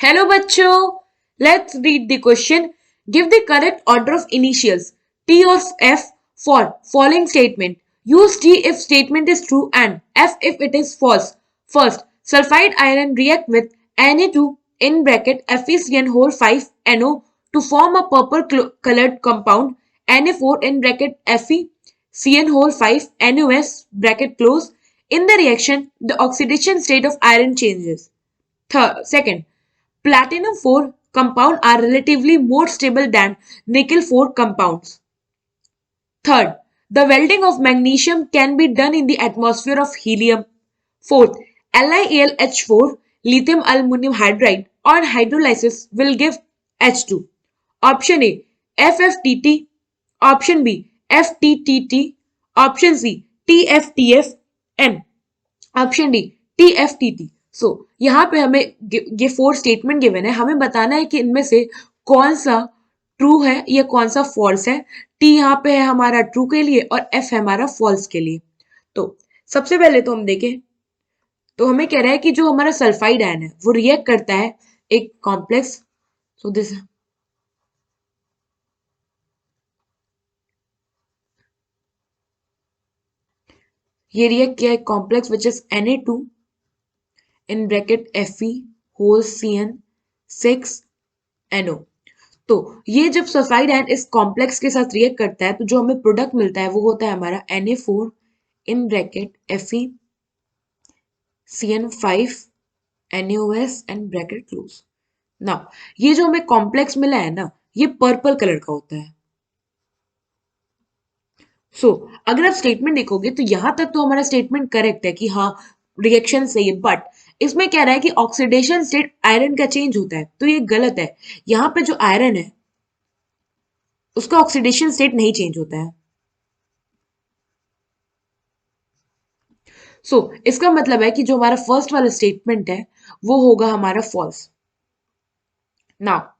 Hello बच्चों, let's read the question. Give the correct order of initials T or F for following statement. Use T if statement is true and F if it is false. First, sulfide iron react with Na2 in bracket FeCN whole 5 NO to form a purple colored compound Na4 in bracket FeCN whole 5 NOS bracket close. In the reaction, the oxidation state of iron changes. Second, platinum 4 compounds are relatively more stable than nickel 4 compounds. Third, the welding of magnesium can be done in the atmosphere of helium. Fourth, LiAlH4 lithium aluminum hydride on hydrolysis will give H2. Option A FFTT, option B FTTT, option C TFTF and option D TFTT. सो यहाँ पे हमें ये 4 statement given है, हमें बताना है कि इनमें से कौन सा ट्रू है या कौन सा फॉल्स है. टी यहाँ पे है हमारा ट्रू के लिए और एफ है हमारा फॉल्स के लिए. तो सबसे पहले तो हम देखें तो हमें कह रहा है कि जो हमारा सल्फाइड आयन है वो रिएक्ट करता है एक कॉम्प्लेक्स. सो दिस ये रिएक्ट किया है complex which is Na2 in bracket Fe whole CN6NO. तो ये जब सल्फाइड आयन इस कॉम्प्लेक्स के साथ रिएक्ट करता है तो जो हमें प्रोडक्ट मिलता है वो होता है हमारा Na4 in bracket FeCN5 NaOS and bracket close. Now ये जो हमें कॉम्प्लेक्स मिला है ना ये पर्पल कलर का होता है. अगर आप स्टेटमेंट देखोगे तो यहां तक तो हमारा स्टेटमेंट करेक्ट है कि हाँ रिएक्शन सही है, बट इसमें कह रहा है कि ऑक्सीडेशन स्टेट आयरन का चेंज होता है, तो ये गलत है. यहाँ पे जो आयरन है उसका ऑक्सीडेशन स्टेट नहीं चेंज होता है. इसका मतलब है कि जो हमारा फर्स्ट वाला स्टेटमेंट है वो होगा हमारा फॉल्स. नाउ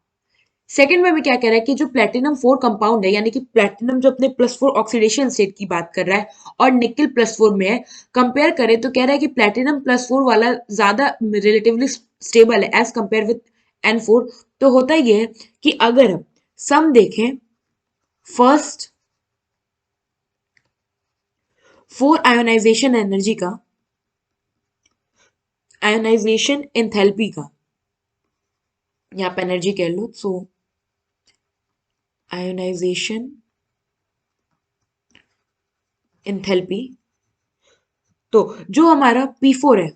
सेकेंड में क्या कह रहा है कि जो प्लेटिनम 4 कंपाउंड है यानी कि प्लेटिनम जो अपने +4 ऑक्सीडेशन स्टेट की बात कर रहा है और निकल +4 में है, कंपेयर करें तो कह रहा है कि प्लेटिनम +4 वाला ज्यादा रिलेटिवली स्टेबल है एज कंपेयर विद N4. तो होता ये है कि अगर हम सम देखें फर्स्ट 4 आयोनाइजेशन एनर्जी का, आयोनाइजेशन एंथैल्पी का, यहाँ पे एनर्जी कह लो. सो आयोनाइजेशन एंथैल्पी, तो जो हमारा P4 है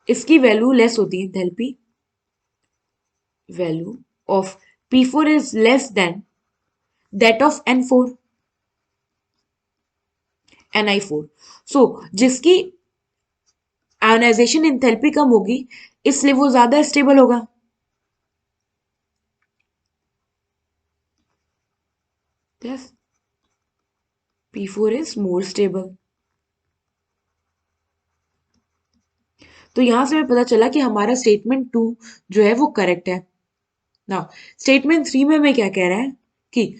इसकी वैल्यू लेस होती है, enthalpy value of P4 is less than that of N4 Ni4. जिसकी आयोनाइजेशन एंथैल्पी कम होगी इसलिए वो ज्यादा स्टेबल होगा. Thus, P4 is more stable. तो यहां से हमें पता चला कि हमारा स्टेटमेंट 2 जो है वो करेक्ट है. नाउ स्टेटमेंट 3 में हमें क्या कह रहा है कि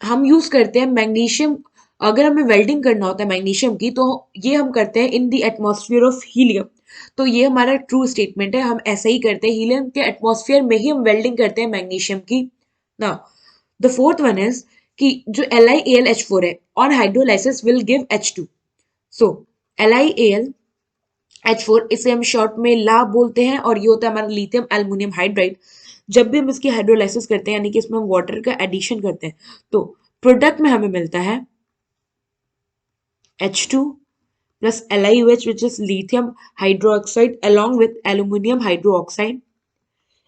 हम यूज करते हैं मैग्नीशियम, अगर हमें वेल्डिंग करना होता है मैग्नीशियम की तो ये हम करते हैं in the atmosphere of helium. तो ये हमारा ट्रू स्टेटमेंट है, हम ऐसा ही करते हैं, हीलियम के एटमॉस्फेयर में ही हम वेल्डिंग करते हैं मैग्नीशियम की. Now the fourth one is कि जो LiAlH4 है on hydrolysis will give H2. So LiAlH4 इसे हम शॉर्ट में ला बोलते हैं और ये होता है हमारा लिथियम एल्युमिनियम हाइड्राइड. जब भी हम इसकी हाइड्रोलाइसिस करते हैं यानी कि इसमें हम वाटर का एडिशन करते हैं तो प्रोडक्ट में हमें मिलता है H2 plus LiOH which is lithium hydroxide along with aluminium hydroxide.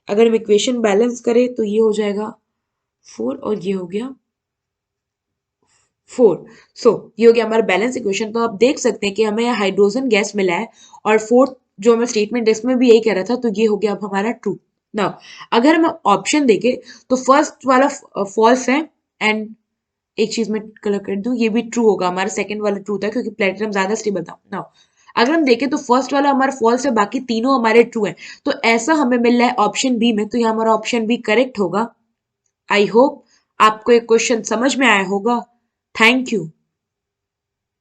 अगर हम इक्वेशन बैलेंस करें तो ये हो जाएगा 4 और ये हो गया 4. ये हो गया हमारा बैलेंस इक्वेशन. तो आप देख सकते हैं कि हमें हाइड्रोजन गैस मिला है और फोर्थ जो हमें स्टेटमेंट इसमें भी यही कह रहा था, तो ये हो गया अब हमारा ट्रू. नाउ अगर हम ऑप्शन देखें तो फर्स्ट वाला फॉल्स है एंड एक चीज में कलर कर दूं ये भी ट्रू होगा, हमारा सेकंड वाला ट्रू था क्योंकि प्लेटिनम ज्यादा स्टेबल था. नाउ अगर हम देखें तो फर्स्ट वाला हमारा फॉल्स है, बाकी तीनों हमारे ट्रू है. तो ऐसा हमें मिल रहा है ऑप्शन बी में, तो ये हमारा ऑप्शन बी करेक्ट होगा. आई होप आपको एक क्वेश्चन समझ में आया होगा. Thank you.